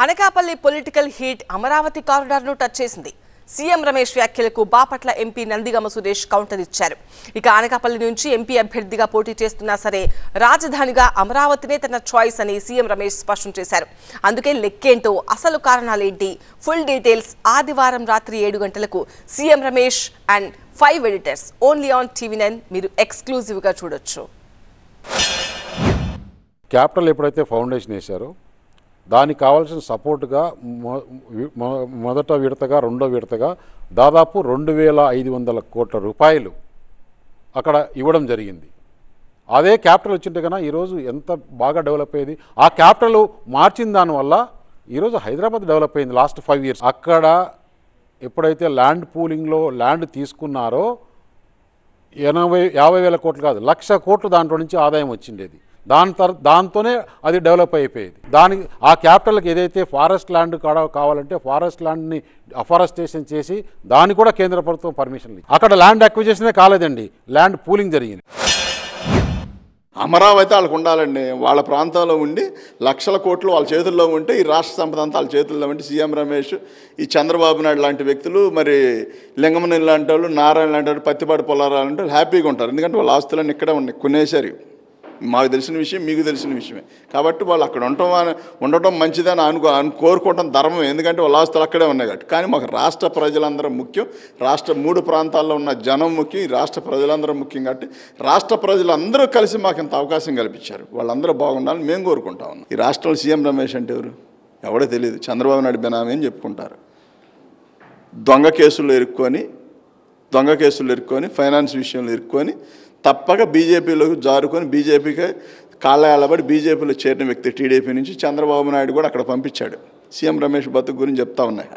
Anakapalli political heat Amaravati కారిడార్ను touch చేసింది. CM Ramesh వ్యాఖ్యలకు బాపట్ల ఎంపీ నందిగమ సురేష్ కౌంటర్ ఇచ్చారు. ఇక అనకాపల్లి నుంచి ఎంపీ అభ్యర్థిగా పోటీ చేస్తున్నా సరే రాజధానిగా అమరావతినే తన చాయిస్ అని సీఎం రమేష్ స్పష్టం చేశారు. అందుకే లెక్కేంటో, అసలు కారణాలేంటి, ఫుల్ డీటెయిల్స్ ఆదివారం రాత్రి 7 గంటలకు CM Ramesh and 5 editors only on TV9 మీరు ఎక్స్క్లూజివ్గా చూడొచ్చు. క్యాపిటల్ ఎప్పుడైతే ఫౌండేషన్ వేశారో దానికి కావాల్సిన సపోర్టుగా మొదట విడతగా రెండో విడతగా దాదాపు 2500 కోట్ల రూపాయలు అక్కడ ఇవ్వడం జరిగింది. అదే క్యాపిటల్ వచ్చింటే కన్నా ఈరోజు ఎంత బాగా డెవలప్ అయ్యేది. ఆ క్యాపిటల్ మార్చిన దానివల్ల ఈరోజు హైదరాబాద్ డెవలప్ అయింది లాస్ట్ 5 ఇయర్స్. అక్కడ ఎప్పుడైతే ల్యాండ్ పూలింగ్లో ల్యాండ్ తీసుకున్నారో 50 వేల కోట్లు కాదు 1,00,000 కోట్లు దాంట్లో నుంచి ఆదాయం వచ్చిండేది. దాంతోనే అది డెవలప్ అయిపోయేది. దానికి ఆ క్యాపిటల్కి ఏదైతే ఫారెస్ట్ ల్యాండ్ కావాలంటే ఫారెస్ట్ ల్యాండ్ని అఫారెస్టేషన్ చేసి దానికి కూడా కేంద్ర ప్రభుత్వం పర్మిషన్ ఇచ్చింది. అక్కడ ల్యాండ్ అక్విజిషనే కాలేదండి, ల్యాండ్ పూలింగ్ జరిగింది. అమరావతి వాళ్ళకు ఉండాలండి. వాళ్ళ ప్రాంతంలో ఉండి 1,00,000 కోట్లు వాళ్ళ చేతుల్లో ఉంటే ఈ రాష్ట్ర సంపద అంతా వాళ్ళ చేతుల్లో ఉంటే సీఎం రమేష్, ఈ చంద్రబాబు నాయుడు లాంటి వ్యక్తులు, మరి లింగమనేని లాంటి వాళ్ళు, నారాయణ లాంటి వాళ్ళు, పత్తిపాటి పొలారాలు అంటే వాళ్ళు హ్యాపీగా ఉంటారు. ఎందుకంటే వాళ్ళ ఆస్తులన్నీ ఇక్కడే ఉన్నాయి, కొనేసారు. మాకు తెలిసిన విషయం, మీకు తెలిసిన విషయమే. కాబట్టి వాళ్ళు అక్కడ ఉండటం మంచిదని కోరుకోవటం ధర్మం. ఎందుకంటే వాళ్ళ ఆస్తులు అక్కడే ఉన్నాయి కాబట్టి. కానీ మాకు రాష్ట్ర ప్రజలందరూ ముఖ్యం. రాష్ట్ర 3 ప్రాంతాల్లో ఉన్న జనం ముఖ్యం, రాష్ట్ర ప్రజలందరూ ముఖ్యం. కాబట్టి రాష్ట్ర ప్రజలందరూ కలిసి మాకు ఇంత అవకాశం కల్పించారు. వాళ్ళందరూ బాగుండాలని మేము కోరుకుంటా ఉన్నాం. ఈ రాష్ట్రంలో సీఎం రమేష్ అంటే ఎవడో తెలియదు. చంద్రబాబు నాయుడు బెనామీ అని చెప్పుకుంటారు. దొంగ కేసుల్లో ఇరుక్కొని ఫైనాన్స్ విషయంలో ఇరుక్కొని తప్పక బీజేపీలోకి జారుకొని బీజేపీకి కాళ్ళబడి బీజేపీలో చేరిన వ్యక్తి. టీడీపీ నుంచి చంద్రబాబు నాయుడు కూడా అక్కడ పంపించాడు. సీఎం రమేష్ బతుకు గురించి చెప్తా ఉన్నాయి.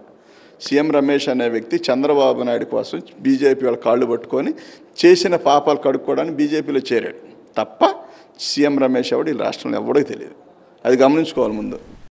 సీఎం రమేష్ అనే వ్యక్తి చంద్రబాబు నాయుడు కోసం బీజేపీ వాళ్ళ కాళ్ళు పట్టుకొని చేసిన పాపాలు కడుక్కోవడానికి బీజేపీలో చేరాడు. తప్ప సీఎం రమేష్ ఎవడు ఈ రాష్ట్రంలో ఎవడో తెలియదు. అది గమనించుకోవాలి ముందు.